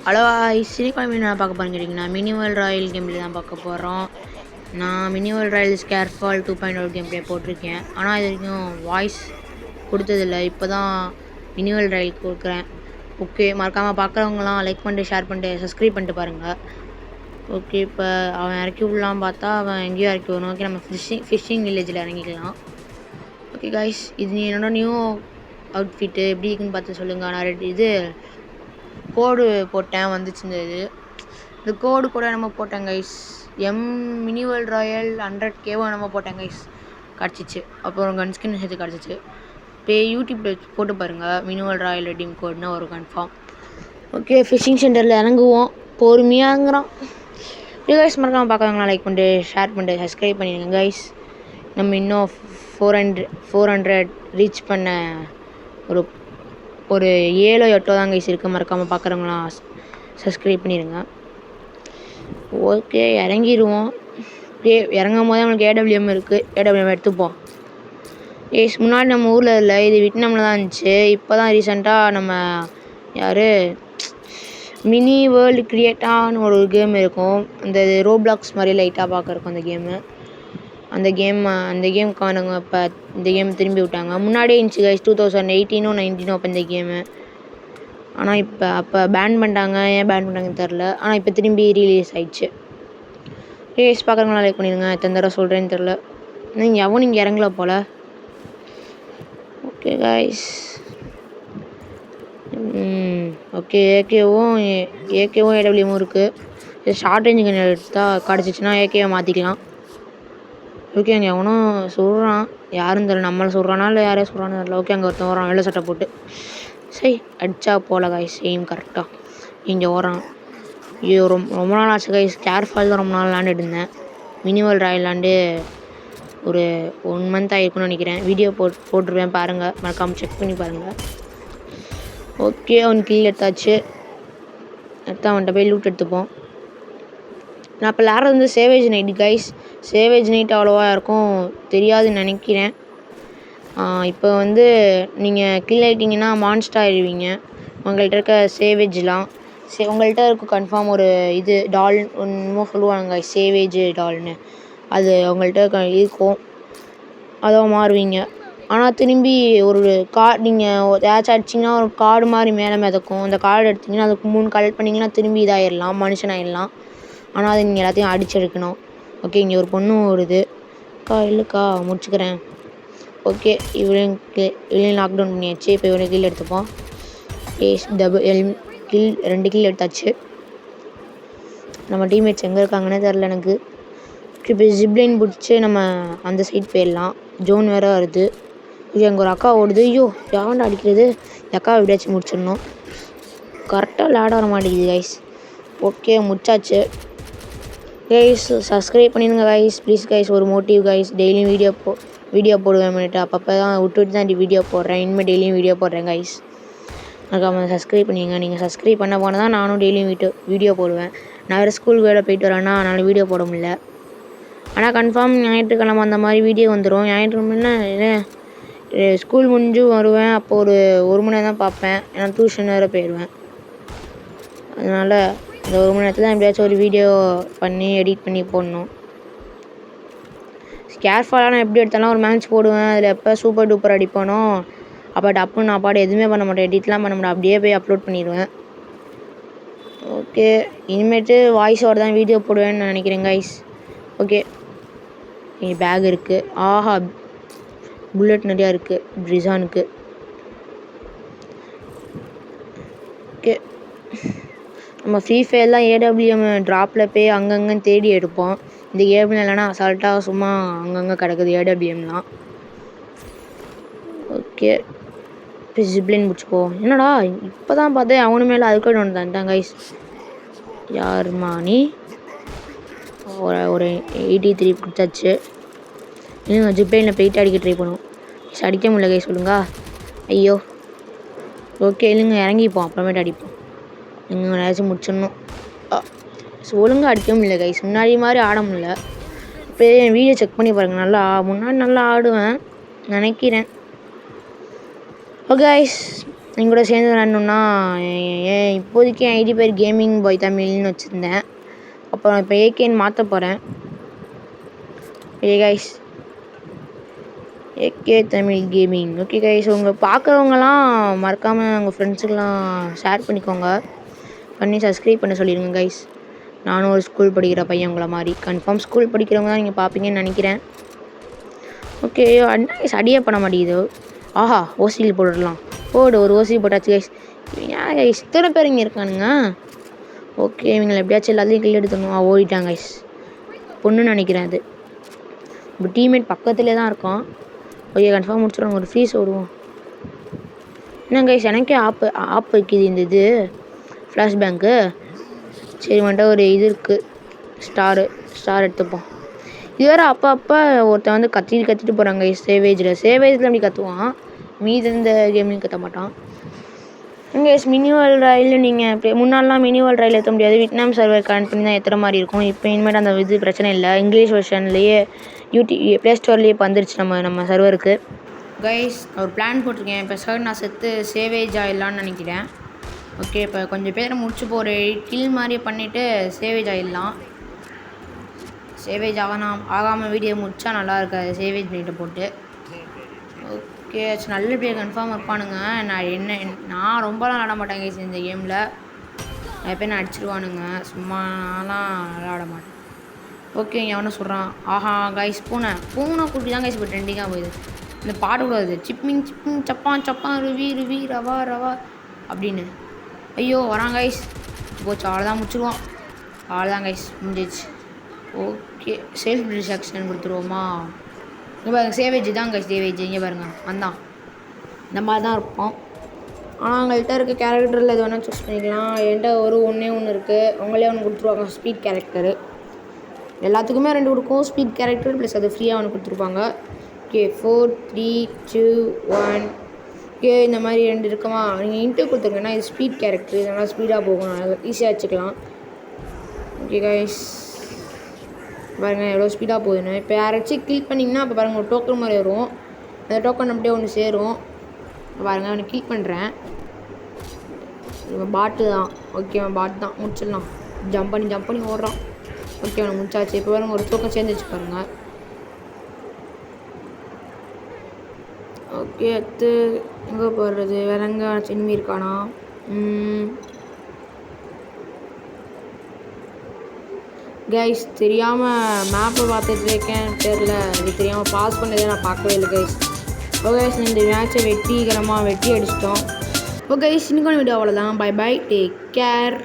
Hello shinigami நான் பார்க்க போகிறேன்னு கேட்டிங்கன்னா மினிமல் ராயல் கேம்ப்ளே தான் பார்க்க போகிறோம். நான் மினிமல் ராயல் ஸ்கேர்ஃபால் 2.0 கேம்ப்ளே போட்டிருக்கேன். ஆனால் இது வரைக்கும் வாய்ஸ் கொடுத்ததில்லை. இப்போ தான் மினிமல் ராயல் கொடுக்குறேன். ஓகே, மறக்காமல் பார்க்குறவங்களாம் லைக் பண்ணிட்டு ஷேர் பண்ணிட்டு சப்ஸ்கிரைப் பண்ணிட்டு பாருங்கள். ஓகே, இப்போ அவன் இறக்கி விடலாம் பார்த்தா அவன் எங்கேயோ இறக்கி வரணும். ஓகே, நம்ம ஃபிஷ்ஷிங் வில்லேஜில் இறங்கிக்கலாம். ஓகே காய்ஸ், இது என்னோட நியூ அவுட்ஃபிட்டு எப்படி இருக்குன்னு பார்த்து சொல்லுங்கள். நான் இது கோடு போட்டேன் வந்துச்சுங்க. இந்த கோடு கூட நம்ம போட்டேன் கைஸ். மினிவல் ராயல் 100K நம்ம போட்டேன் கைஸ், கிடச்சிச்சு. அப்புறம் கன் ஸ்கின் சேர்த்து கிடச்சிச்சு. இப்போ யூடியூப்பில் போட்டு பாருங்கள், மினிவல் ராயல் ரெடீம் கோட்னு ஒரு கன்ஃபார்ம். ஓகே, ஃபிஷிங் சென்டரில் இறங்குவோம். பொறுமையாங்கிறோம். இப்படி கைஸ் மறக்காமல் பார்க்குறவங்களாம் லைக் பண்ணிட்டு ஷேர் பண்ணிட்டு சப்ஸ்கிரைப் பண்ணிடுங்க கைஸ். நம்ம இன்னும் 400 ரீச் பண்ண ஒரு 7-8 தான் கைஸ் இருக்குது. மறக்காமல் பார்க்குறவங்களாம் சப்ஸ்கிரைப் பண்ணிடுங்க. ஓகே, இறங்கிடுவோம். இறங்கும் போது நம்மளுக்கு AWM இருக்குது. AWM எடுத்துப்போம். முன்னாடி நம்ம ஊரில் இல்லை, இது விட்நாமில் தான் இருந்துச்சு. இப்போ தான் ரீசெண்டாக நம்ம மினி வேர்ல்டு கிரியேட்டான்னு ஒரு கேம் இருக்கும். அந்த ரோப்ளாக்ஸ் மாதிரி லைட்டாக பார்க்க இருக்கும் அந்த கேமு. அந்த கேமுக்கானவங்க இப்போ இந்த கேம் திரும்பி விட்டாங்க. முன்னாடியே இருந்துச்சு கைஸ், 2018-19 அப்போ இந்த கேமு. ஆனால் அப்போ பேன் பண்ணிட்டாங்க. ஏன் பேன் பண்ணாங்கன்னு தெரில. ஆனால் இப்போ திரும்பி ரீலீஸ் ஆயிடுச்சு. ரீலீஸ் பார்க்குறவங்களாம் லைக் பண்ணிடுங்க. எத்தனை தடவை சொல்கிறேன்னு தெரில. நீங்கள் இறங்கல போல். Okay guys. ஓகே, ஏகேவும் AWM இருக்குது. ஷார்ட் ரேஞ்சு கன் எடுத்தால் கிடச்சிச்சின்னா ஏகேவை மாற்றிக்கலாம். ஓகே, அங்கே எவனும் சொல்கிறான், யாரும் தெரியல. நம்மளை சொல்கிறானா இல்லை யாரையும் சொல்கிறான்னு தெரியல. ஓகே, அங்கே ஒருத்தன் வரான் வெள்ளை சட்டை போட்டு. சரி, அடித்தா போல கைஸ், சேம் கரெக்டாக இங்கே வரான். ஐயோ, ரொம்ப நாள் ஆச்சு கைஸ். ஸ்கேர்ஃபால் தான் ரொம்ப நாள் விளாண்டுட்டு இருந்தேன். மினிமல் ராயல் விளாண்டு ஒரு 1 மந்த் ஆகிருக்குன்னு நினைக்கிறேன். வீடியோ போட்டுருவேன் பாருங்கள், மறக்காமல் செக் பண்ணி பாருங்கள். ஓகே, அவன் கீழே எடுத்தாச்சு. அவன்கிட்ட போய் லூட் எடுத்துப்போம். நான் இப்போ விளாட்றது savage night guys. Savage night அவ்வளோவா யாருக்கும் தெரியாதுன்னு நினைக்கிறேன். இப்போ நீங்கள் கில் ஆகிட்டிங்கன்னா மான்ஸ்டர் ஆகிடுவீங்க. உங்கள்கிட்ட இருக்க சேவேஜ்லாம் உங்கள்கிட்ட இருக்கும் கன்ஃபார்ம் ஒரு இது டால் ஒன்றுமோ சொல்லுவாங்க சேவேஜ் டால்னு. அது உங்கள்கிட்ட இருக்கும், அதை மாறுவீங்க. ஆனால் திரும்பி ஒரு நீங்கள் ஏதாச்சும் அடிச்சிங்கன்னா ஒரு கார்டு மாதிரி மேலே மிதக்கும். அந்த கார்டு எடுத்திங்கன்னா அதுக்கு 3 கலெக்ட் பண்ணிங்கன்னா திரும்பி இதாகிடலாம், மனுஷனாகிடலாம். ஆனால் அது நீங்கள் எல்லாத்தையும் அடிச்செடுக்கணும். ஓகே, இங்கே ஒரு பொண்ணு வருது. இல்லைக்கா முடிச்சுக்கிறேன். ஓகே, இவளையும் லாக்டவுன் பண்ணியாச்சு. இப்போ இவனை கீழே எடுத்துப்போம். கில் 2 கில் எடுத்தாச்சு. நம்ம டீம்மேட்ஸ் எங்கே இருக்காங்கன்னே தெரில எனக்கு. இப்போ ஜிப்லைன் பிடிச்சி நம்ம அந்த சைட் போயிடலாம். ஜோன் வேறு வருது. இது அங்கே ஒரு அக்கா ஓடுது. ஐயோ, யாவண்டா அடிக்கிறது. அக்காவை எப்படியாச்சும் முடிச்சிடணும். கரெக்டாக விளையாட வர மாட்டேங்குது கைஸ். ஓகே, முடிச்சாச்சு கைஸ். சப்ஸ்கிரைப் பண்ணிடுங்க கைஸ், ப்ளீஸ் கைஸ். ஒரு மோட்டிவ் கைஸ். டெய்லியும் வீடியோ போடுவேன் பண்ணிட்டு அப்பப்போ தான் விட்டு தான் வீடியோ போடுறேன். இனிமேல் டெய்லியும் வீடியோ போடுறேன் கைஸ். அதுக்காக சப்ஸ்கிரைப் பண்ணிங்க. நீங்கள் சப்ஸ்கிரைப் பண்ண போனால் தான் நானும் டெய்லியும் வீடியோ போடுவேன். நான் வேறு ஸ்கூலுக்கு வேலை போயிட்டு வரேன்னா அதனால் வீடியோ போட முடியல. ஆனால் கன்ஃபார்ம் ஞாயிற்றுக்கிழமை அந்த மாதிரி வீடியோ வந்துடும். ஞாயிற்றுக்கிழமை ஸ்கூல் முடிஞ்சு வருவேன். அப்போ ஒரு 1 மணி நேரம் தான் பார்ப்பேன். ஏன்னா டியூஷன் வேறு போயிடுவேன். அதனால் இந்த 1 மணி நேரத்தில் தான் எப்படியாச்சும் ஒரு வீடியோ பண்ணி எடிட் பண்ணி போடணும். ஸ்கேர்ஃபாலாக நான் எப்படி எடுத்தாலும் ஒரு மேட்ச் போடுவேன். அதில் எப்போ சூப்பர் டூப்பர் அடிப்பானோ அப்போ டப்புன்னு நான் பாட்டு எதுவுமே பண்ண மாட்டேன், எடிட்லாம் பண்ண மாட்டேன். அப்படியே போய் அப்லோட் பண்ணிடுவேன். ஓகே, இனிமேட்டு வாய்ஸோடு தான் வீடியோ போடுவேன்னு நான் நினைக்கிறேன் கைஸ். ஓகே, இங்கே பேக் இருக்குது. ஆஹா, புல்லட் நிறையா இருக்குது ப்ரிசானுக்கு. ஓகே, நம்ம ஃப்ரீ ஃபயர்லாம் AWM ட்ராப்பில் போய் அங்கங்கே தேடி எடுப்போம். இந்த கேமில் இல்லைன்னா அசால்ட்டாக சும்மா அங்கங்கே கிடக்குது AWMலாம். ஓகே, இப்போ ஜிப்லைன் முடிச்சுப்போ. என்னடா இப்போ தான் பார்த்தேன் அவனு மேலே அதுக்கு ஒன்று தான் கைஸ். யாருமா நீ? ஒரு 83 பிடிச்சாச்சு. இன்னும் ஜிப்லைனில் போயிட்டு அடிக்க ட்ரை பண்ணுவோம். அடிக்க முடியல கைஸ், சொல்லுங்க. ஐயோ, ஓகே இல்லைங்க, இறங்கிப்போம் அப்புறமேட்டு அடிப்போம். நீங்கள் ஏதாச்சும் முடிச்சிடணும். ஒழுங்காக அடிக்க முடியல கைஸ், முன்னாடி மாதிரி ஆட முடியல. இப்போ என் வீடியோ செக் பண்ணி பாருங்கள். முன்னாடி நல்லா ஆடுவேன் நினைக்கிறேன். ஓகே கைஸ், நீங்கள் கூட சேர்ந்து விளாட்ணுன்னா இப்போதைக்கு என் ஐடி பேர் கேமிங் பாய் தமிழ்னு வச்சுருந்தேன். அப்புறம் இப்போ ஏகேன்னு மாற்ற போகிறேன். Guys AK Tamil gaming. Okay guys, உங்களை பார்க்குறவங்களாம் மறக்காமல் உங்கள் ஃப்ரெண்ட்ஸுக்கெலாம் ஷேர் பண்ணிக்கோங்க, பண்ணி சப்ஸ்கிரைப் பண்ண சொல்லிடுங்க கைஸ். நானும் ஒரு ஸ்கூல் படிக்கிற பையன் உங்களை மாதிரி. கன்ஃபார்ம் ஸ்கூல் படிக்கிறவங்க தான் நீங்கள் பார்ப்பீங்கன்னு நினைக்கிறேன். ஓகே, கைஸ் அடியே பண்ண மாட்டேங்குது. ஆஹா, ஓசியில் போட்டுடலாம். போடு, ஒரு ஓசி போட்டாச்சு கைஸ். ஏன் கைஸ் இத்தனை பேர் இங்கே இருக்கானுங்க? ஓகே, இவங்களை எப்படியாச்சும் எல்லாத்தையும் கில் எடுத்துடணும். ஓடிட்டாங்க கைஸ். பொண்ணுன்னு நினைக்கிறேன் அது. இப்போ டீம்மேட் பக்கத்துலேயே தான் ஓகே, கன்ஃபார்ம் முடிச்சிடுவோம். ஒரு ஃப்ரீஸ் ஓடுவோம். என்ன கைஸ், எனக்கே ஆப் வைக்கிது இந்த இது ஃப்ளாஷ் பேங்க்கு. சரி, வந்துட்டு ஒரு இது இருக்குது, ஸ்டார் எடுத்துப்போம். இது வேறு அப்போ ஒருத்தன் வந்து கத்திட்டு போகிறாங்க கைஸ். சேவேஜில் அப்படி கற்றுவான், மீது இந்த கேம்லையும் கற்ற மாட்டான். கைஸ் மினிவல் ரயில் நீங்கள் இப்போ முன்னாடிலாம் மினிவல் ரயில் ஏற்ற முடியாது, விட்நாம் சர்வர் கனெக்ட் பண்ணி தான் ஏற்றுற மாதிரி இருக்கும். இப்போ இனிமேல் அந்த இது பிரச்சனை இல்லை. இங்கிலீஷ் வெர்ஷன்லேயே ப்ளே ஸ்டோர்லேயே வந்துருச்சு நம்ம சர்வருக்கு. கைஸ் ஒரு பிளான் போட்டிருக்கேன். இப்போ சார் நான் செத்து சேவேஜ் ஆகிடலான்னு நினைக்கிறேன். ஓகே, இப்போ கொஞ்சம் பேரை முடிச்சு போகிற கில் மாதிரியே பண்ணிவிட்டு சேவேஜ் ஆகிடலாம். சேவேஜ் ஆகாமல் வீடியோ முடித்தா நல்லா இருக்காது, சேவேஜ் பண்ணிட்டு போட்டு. ஓகே, நல்ல பிளேயர் கன்ஃபார்ம் இருப்பானுங்க. நான் ரொம்பலாம் விளாட மாட்டேன் கைஸ் இந்த கேமில். நிறைய பேர் நான் அடிச்சிருவானுங்க, சும்மாலாம் விளாட மாட்டேன். ஓகே, எவனை சொல்கிறான்? ஆஹா கைஸ், பூனை குட்டி தான் கைஸ் இப்போ ட்ரெண்டிங்காக போகுது. இந்த பாட்டு கூடாது, சிப்பிங் சப்பான் ருவி ரவா அப்படின்னு. ஐயோ வரான் கைஸ். போச்சு, அவ்வளோதான், முடிச்சிடுவான். அவ்வளோதான் கைஸ், முடிஞ்சிச்சு. ஓகே, செல்ஃப் டிஸ்ட்ராக்ஷன் கொடுத்துருவோமா? இங்கே பாருங்கள், சேவேஜ் தான் கைஸ், சேவேஜ். இங்கே பாருங்கள், வந்தான். இந்த மாதிரி தான் இருப்போம். ஆனால் அவங்கள்ட்ட இருக்க கேரக்டரில் எது வேணால் சூஸ் பண்ணிக்கலாம். என்கிட்ட ஒன்றே இருக்குது, அவங்களே ஒன்று கொடுத்துருவாங்க, ஸ்பீட் கேரக்டரு. எல்லாத்துக்குமே 2 கொடுக்கும், ஸ்பீட் கேரக்டர் ப்ளஸ் அது ஃப்ரீயாக ஒன்று கொடுத்துருப்பாங்க. ஓகே, 4 3 2 1. ஓகே, இந்த மாதிரி 2 இருக்குமா? நீங்கள் இன்ட்டு கொடுத்துருங்கன்னா இது ஸ்பீட் கேரக்டர், இதனால் ஸ்பீடாக போகும், ஈஸியாக வச்சுக்கலாம். ஓகே கைஸ், பாருங்கள் எவ்வளோ ஸ்பீடாக போகுதுன்னு. இப்போ யாராச்சும் கில் பண்ணிங்கன்னா அப்போ பாருங்கள் ஒரு டோக்கன் மாதிரி வரும். அந்த டோக்கன் அப்படியே ஒன்று சேரும். பாருங்கள், அவனை கில் பண்ணுறேன். இவன் பாட்டு தான். ஓகே, அவன் பாட்டு தான், முடிச்சிடலாம். ஜம்ப் பண்ணி ஓடுறான். ஓகே, அவனை முடிச்சாச்சு. இப்போ பாருங்கள் ஒரு டோக்கன் சேர்ந்துச்சு பாருங்கள். ஓகே, அடுத்து எங்கே போடுறது? வேறு எங்கே சினிமி இருக்கானா? கைஸ் தெரியாமல் மேப்பை பார்த்துட்டு இருக்கேன், தெரில. இது தெரியாமல் பாஸ் பண்ணதே நான் பார்க்கவே இல்லை கைஸ். ஓகே கைஸ், இந்த மேட்சை வெற்றி அடிச்சிட்டோம். ஓகே கைஸ், இன்னைக்கு வீடியோ அவ்வளோதான். Bye take care.